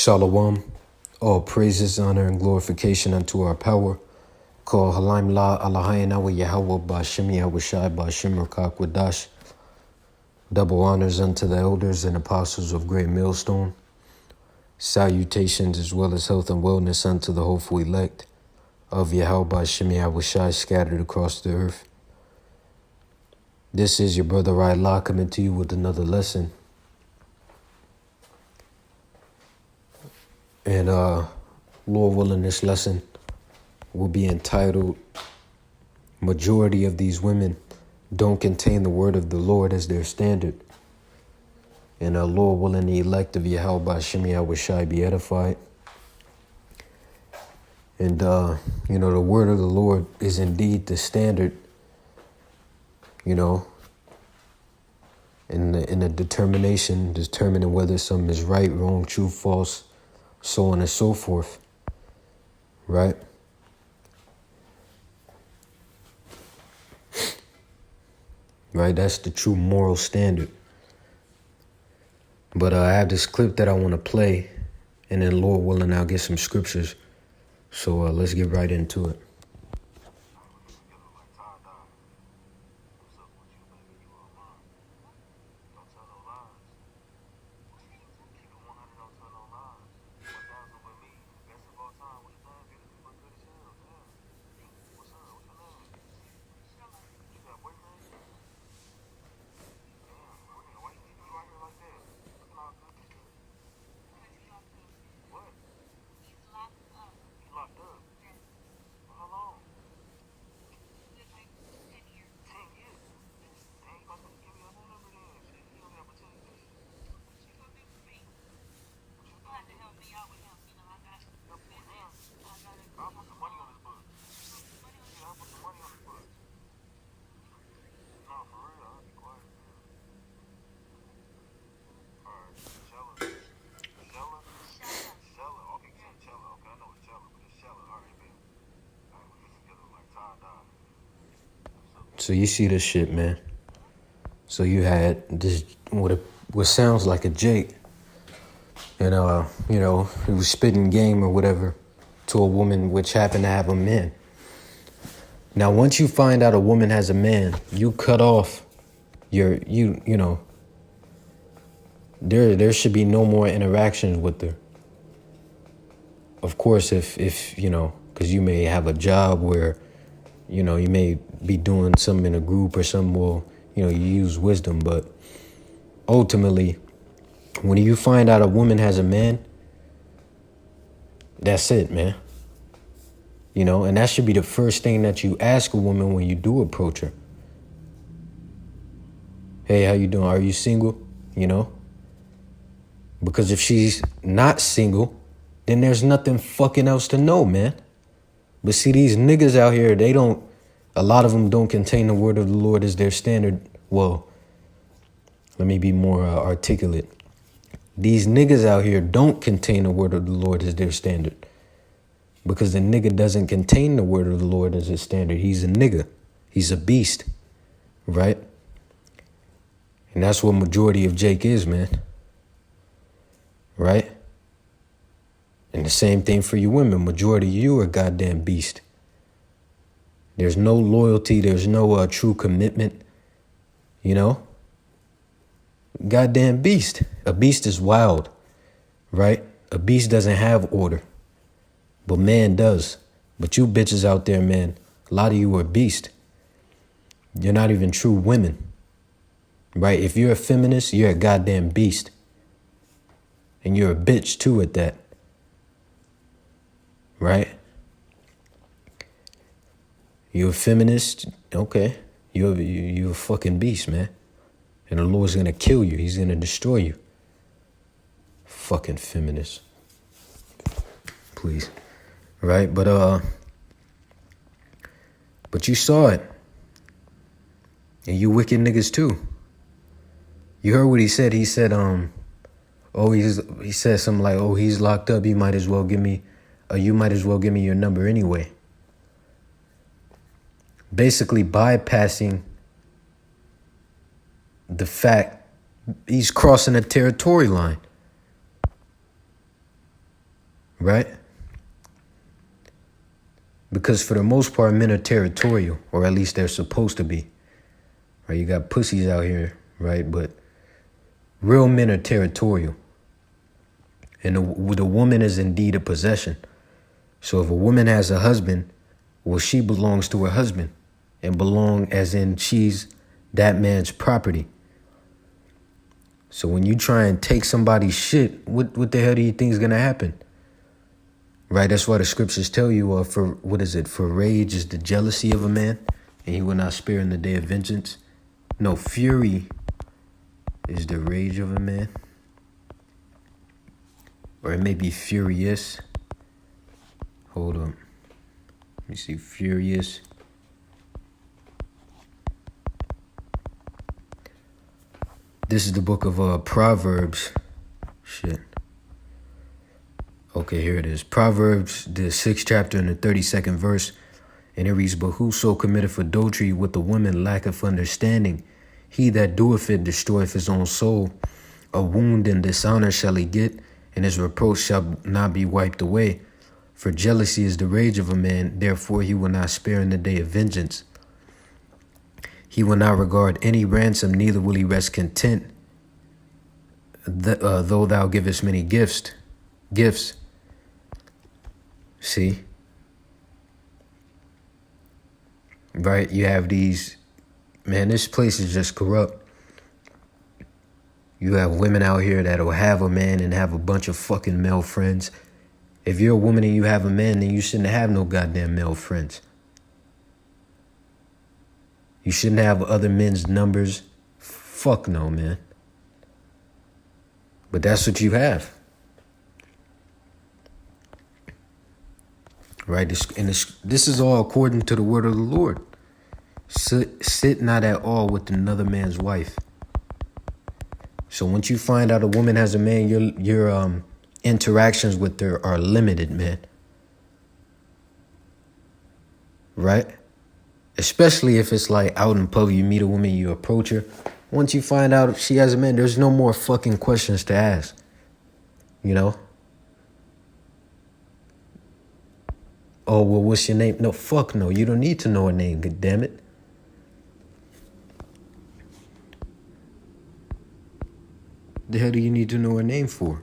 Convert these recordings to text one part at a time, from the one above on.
Shalom. All praises, honor, and glorification unto our power. Call Halaim La Allahayna wa Yahweh Ba'Shem Yahushai Ba'Shem Rakak Wadash. Double honors unto the elders and apostles of Great Millstone. Salutations as well as health and wellness unto the hopeful elect of Yahweh Ba'Shem Yahushai scattered across the earth. This is your brother Rai coming to you with another lesson. And Lord willing, this lesson will be entitled, Majority of these women don't contain the word of the Lord as their standard. And Lord willing, the elect of Yahweh Ba'Shem Yahushai be edified. And, the word of the Lord is indeed the standard, in the determining whether something is right, wrong, true, false, so on and so forth, right? Right, that's the true moral standard. But I have this clip that I want to play, and then Lord willing, I'll get some scriptures. So let's get right into it. So you see this shit, man. So you had this, what sounds like a Jake. And, he was spitting game or whatever to a woman which happened to have a man. Now, once you find out a woman has a man, you cut off there should be no more interactions with her. Of course, if because you may have a job where, you may be doing something in a group or something, well, you use wisdom. But ultimately, when you find out a woman has a man, that's it, man. And that should be the first thing that you ask a woman when you do approach her. Hey, how you doing? Are you single? Because if she's not single, then there's nothing fucking else to know, man. But see, these niggas out here, a lot of them don't contain the word of the Lord as their standard. Well, let me be more articulate. These niggas out here don't contain the word of the Lord as their standard. Because the nigga doesn't contain the word of the Lord as his standard. He's a nigga. He's a beast. Right? And that's what majority of Jake is, man. Right? And the same thing for you women. Majority of you are a goddamn beast. There's no loyalty. There's no true commitment. Goddamn beast. A beast is wild. Right? A beast doesn't have order. But man does. But you bitches out there, man, a lot of you are beast. You're not even true women. Right? If you're a feminist, you're a goddamn beast. And you're a bitch too at that. Right? You're a feminist, okay. You're a fucking beast, man. And the Lord's gonna kill you. He's gonna destroy you. Fucking feminist. Please. Right? But you saw it. And you wicked niggas too. You heard what he said. He said, he said something like, he's locked up. You might as well give me your number anyway. Basically bypassing the fact he's crossing a territory line. right? Because for the most part, men are territorial, or at least they're supposed to be. Right? You got pussies out here, right? But real men are territorial. And the woman is indeed a possession. So if a woman has a husband, well, she belongs to her husband. And belong as in she's that man's property. So when you try and take somebody's shit, what the hell do you think is going to happen? Right? That's why the scriptures tell you, for rage is the jealousy of a man, and he will not spare in the day of vengeance. No, fury is the rage of a man. Or it may be furious. Hold on. Let me see. Furious. This is the book of Proverbs. Shit. Okay, here it is. Proverbs, the 6th chapter and the 32nd verse. And it reads, "But whoso committeth adultery with a woman lacketh understanding. He that doeth it destroyeth his own soul. A wound and dishonor shall he get, and his reproach shall not be wiped away. For jealousy is the rage of a man, therefore he will not spare in the day of vengeance. He will not regard any ransom, neither will he rest content, though thou givest many gifts. See? Right? You have these, man, this place is just corrupt. You have women out here that'll have a man and have a bunch of fucking male friends. If you're a woman and you have a man, then you shouldn't have no goddamn male friends. You shouldn't have other men's numbers. Fuck no, man. But that's what you have. Right? This is all according to the word of the Lord. Sit not at all with another man's wife. So once you find out a woman has a man, your interactions with her are limited, man. Right? Especially if it's like out in public, you meet a woman, you approach her. Once you find out she has a man, there's no more fucking questions to ask. You know? Oh, well, what's your name? No, fuck no. You don't need to know her name, god damn it. The hell do you need to know her name for?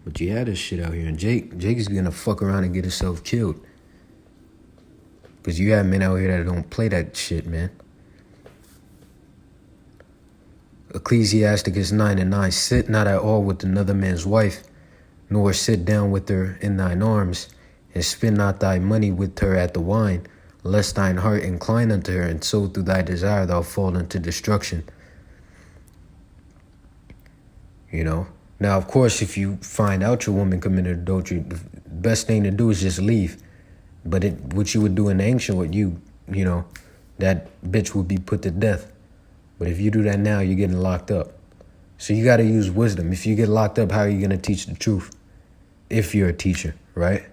But you had this shit out here, and Jake is gonna fuck around and get himself killed. Because you have men out here that don't play that shit, man. Ecclesiasticus 9:9, "Sit not at all with another man's wife, nor sit down with her in thine arms, and spend not thy money with her at the wine, lest thine heart incline unto her, and so through thy desire thou fall into destruction." You know? Now, of course, if you find out your woman committed adultery, the best thing to do is just leave. But what you would do in the ancient, you know, that bitch would be put to death. But if you do that now, you're getting locked up. So you got to use wisdom. If you get locked up, how are you going to teach the truth? If you're a teacher, right?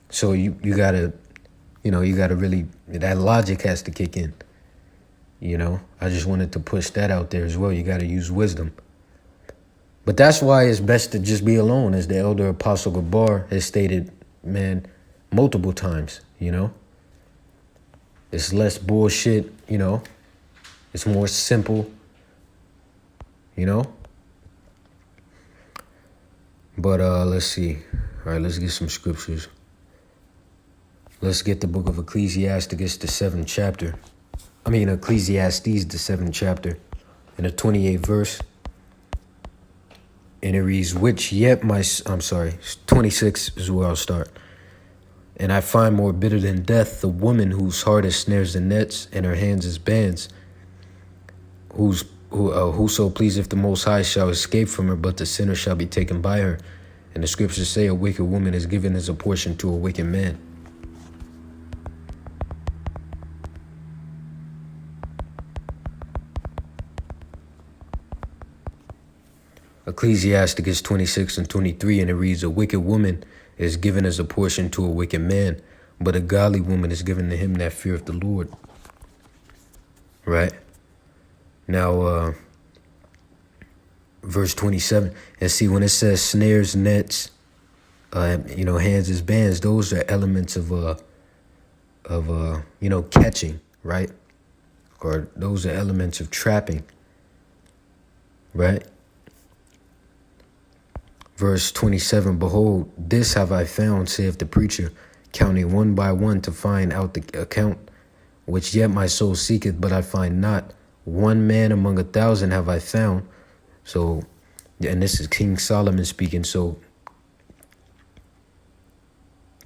So you got to, you got to really, that logic has to kick in. You know, I just wanted to push that out there as well. You got to use wisdom. But that's why it's best to just be alone, as the elder Apostle Gabar has stated, man, multiple times, you know. It's less bullshit, you know. It's more simple, you know. But let's see. All right, let's get some scriptures. Let's get the book of Ecclesiasticus, the 7th chapter. Ecclesiastes, the 7th chapter, and the 28th verse. And it reads, 26 is where I'll start. "And I find more bitter than death the woman whose heart is snares and nets, and her hands is bands. Whoso pleaseth the Most High shall escape from her, but the sinner shall be taken by her. And the scriptures say a wicked woman is given as a portion to a wicked man." Ecclesiasticus 26 and 23, and it reads, "A wicked woman is given as a portion to a wicked man, but a godly woman is given to him that feareth the Lord." Right? Now, verse 27. And see, when it says snares, nets, hands as bands, those are elements of catching, right? Or those are elements of trapping, right? Verse 27, behold, this have I found, saith the preacher, counting one by one to find out the account, which yet my soul seeketh, but I find not. One man among 1,000 have I found. So, and this is King Solomon speaking. So,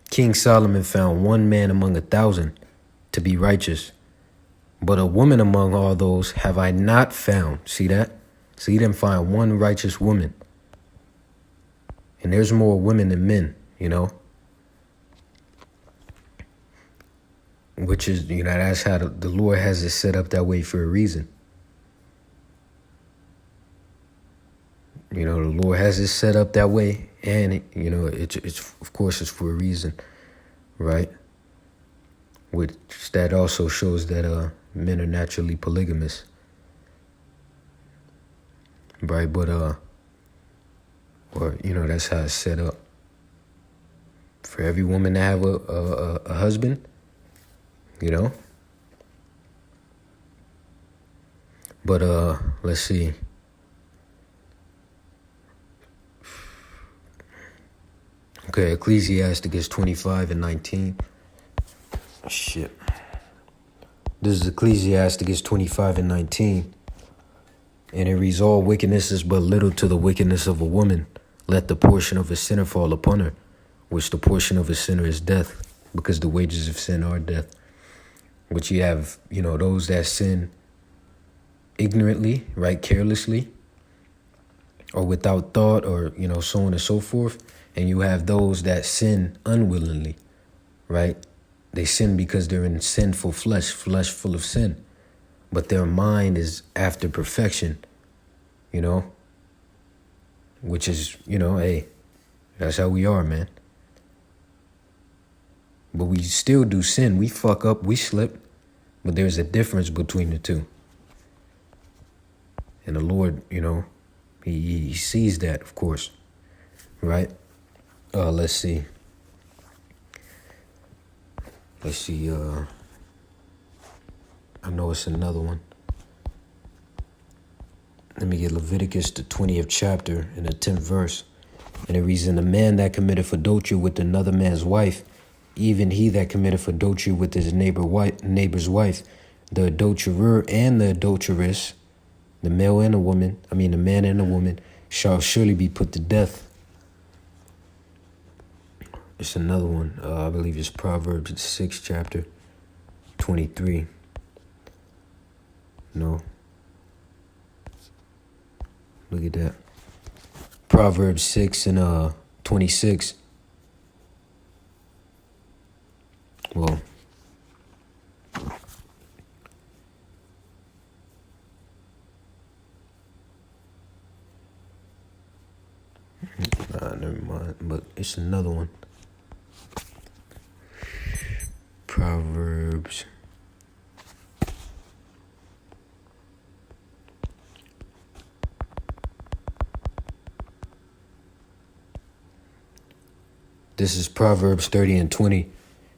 King Solomon found one man among 1,000 to be righteous, but a woman among all those have I not found. See that? So he didn't find one righteous woman. And there's more women than men, which is, that's how the Lord has it set up that way for a reason. The Lord has it set up that way, and it's of course it's for a reason, right? Which that also shows that men are naturally polygamous, right? But that's how it's set up. For every woman to have a husband, But let's see. Okay, Ecclesiasticus 25 and 19. Shit. This is Ecclesiasticus 25 and 19. And it reads, all wickedness is but little to the wickedness of a woman. Let the portion of a sinner fall upon her, which the portion of a sinner is death, because the wages of sin are death. Which you have, those that sin ignorantly, right, carelessly, or without thought, or, so on and so forth. And you have those that sin unwillingly, right? They sin because they're in sinful flesh full of sin. But their mind is after perfection, which is, hey, that's how we are, man. But we still do sin. We fuck up, we slip, but there's a difference between the two. And the Lord, he sees that, of course, right? Let's see. I know it's another one. Let me get Leviticus, the 20th chapter and the 10th verse. And it reads, and the man that committeth adultery with another man's wife, even he that committeth adultery with his neighbor's wife, the adulterer and the adulteress, the man and the woman, shall surely be put to death. It's another one. I believe it's Proverbs 6th chapter, 23. No. Look at that. Proverbs 6 and 26. Well, never mind. But it's another one. Proverbs. This is Proverbs 30 and 20.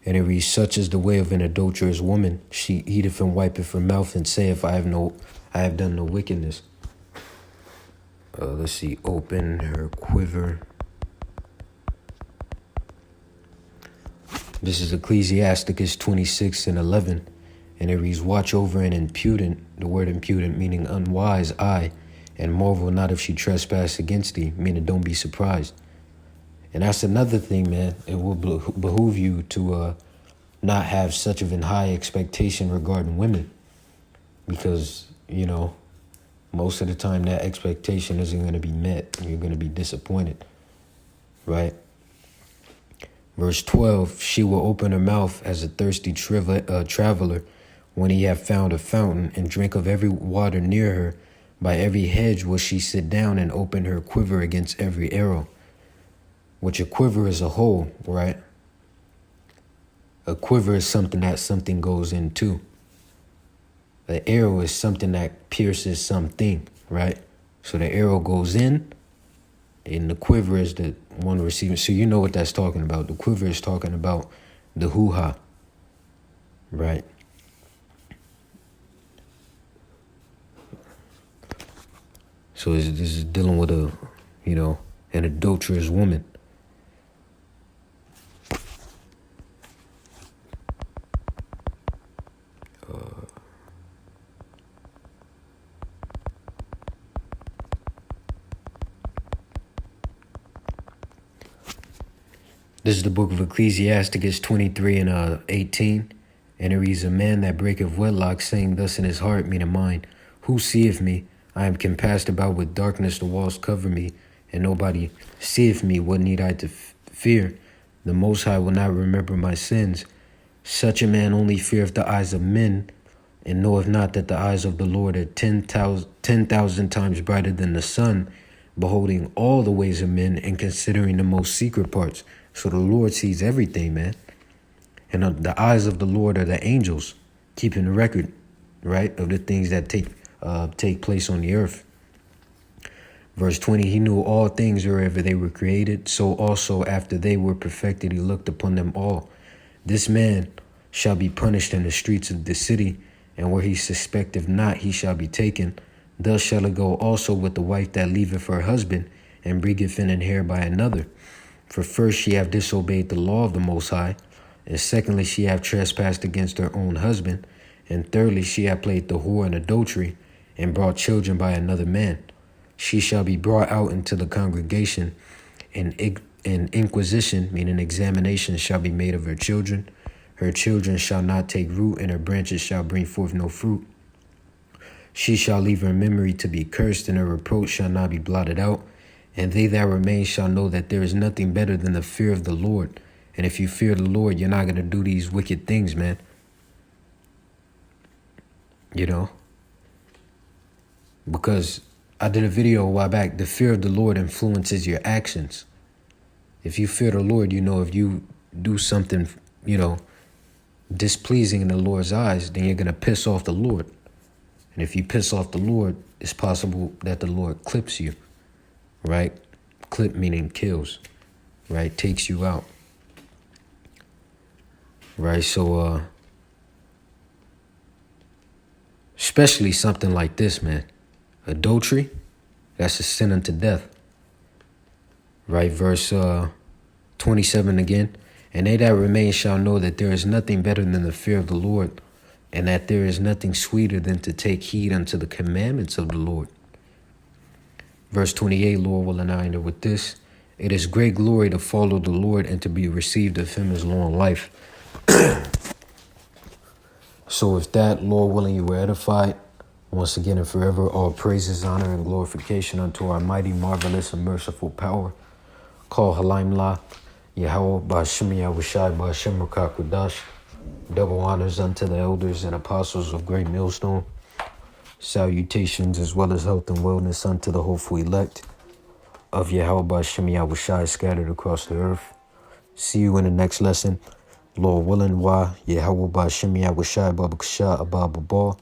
And it reads, such is the way of an adulterous woman. She eateth and wipeth her mouth and saith, I have done no wickedness. Let's see, open her quiver. This is Ecclesiasticus 26 and 11. And it reads, watch over an impudent, the word impudent meaning unwise, eye, and marvel not if she trespass against thee, meaning don't be surprised. And that's another thing, man. It will behoove you to not have such of an high expectation regarding women. Because, most of the time that expectation isn't going to be met. You're going to be disappointed, right? Verse 12, she will open her mouth as a thirsty traveler when he have found a fountain, and drink of every water near her. By every hedge will she sit down and open her quiver against every arrow. Which a quiver is a hole, right? A quiver is something that something goes into. An arrow is something that pierces something, right? So the arrow goes in, and the quiver is the one receiving. So you know what that's talking about. The quiver is talking about the hoo-ha, right? So this is dealing with an adulterous woman. This is the book of Ecclesiasticus 23 and 18. And it reads, a man that breaketh wedlock, saying thus in his heart, meaning mind, who seeth me? I am compassed about with darkness, the walls cover me, and nobody seeth me. What need I to fear? The Most High will not remember my sins. Such a man only feareth the eyes of men, and knoweth not that the eyes of the Lord are 10,000 times brighter than the sun, beholding all the ways of men and considering the most secret parts. So the Lord sees everything, man. And the eyes of the Lord are the angels, keeping the record, right, of the things that take place on the earth. Verse 20, he knew all things wherever they were created. So also after they were perfected, he looked upon them all. This man shall be punished in the streets of the city, and where he suspecteth not, he shall be taken. Thus shall it go also with the wife that leaveth her husband, and bringeth in an heir by another. For first she have disobeyed the law of the Most High, and secondly she have trespassed against her own husband, and thirdly she have played the whore in adultery, and brought children by another man. She shall be brought out into the congregation, and inquisition, meaning examination, shall be made of her children. Her children shall not take root, and her branches shall bring forth no fruit. She shall leave her memory to be cursed, and her reproach shall not be blotted out. And they that remain shall know that there is nothing better than the fear of the Lord. And if you fear the Lord, you're not going to do these wicked things, man. Because I did a video a while back. The fear of the Lord influences your actions. If you fear the Lord, if you do something, displeasing in the Lord's eyes, then you're going to piss off the Lord. And if you piss off the Lord, it's possible that the Lord clips you, right? Clip meaning kills, right? Takes you out, right? So, especially something like this, man. Adultery, that's a sin unto death, right? Verse 27 again. And they that remain shall know that there is nothing better than the fear of the Lord, and that there is nothing sweeter than to take heed unto the commandments of the Lord. Verse 28, Lord willing, I end with this. It is great glory to follow the Lord and to be received of him as long life. So with that, Lord willing, you were edified. Once again and forever, all praises, honor, and glorification unto our mighty, marvelous, and merciful power. Call Halaim La, Yahweh, Ba'ashem Yahushai, Ba'ashem Rukakudash. Double honors unto the elders and apostles of Great Millstone. Salutations as well as health and wellness unto the hopeful elect of Yahweh Ba'ashem Yahushai scattered across the earth. See you in the next lesson. Lord willing, Wa Yahweh Ba'ashem Yahushai Babakasha Ababa.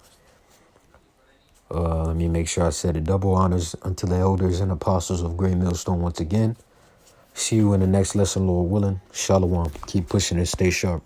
Let me make sure I said it. Double honors unto the elders and apostles of Great Millstone once again. See you in the next lesson, Lord willing. Shalom. Keep pushing and stay sharp.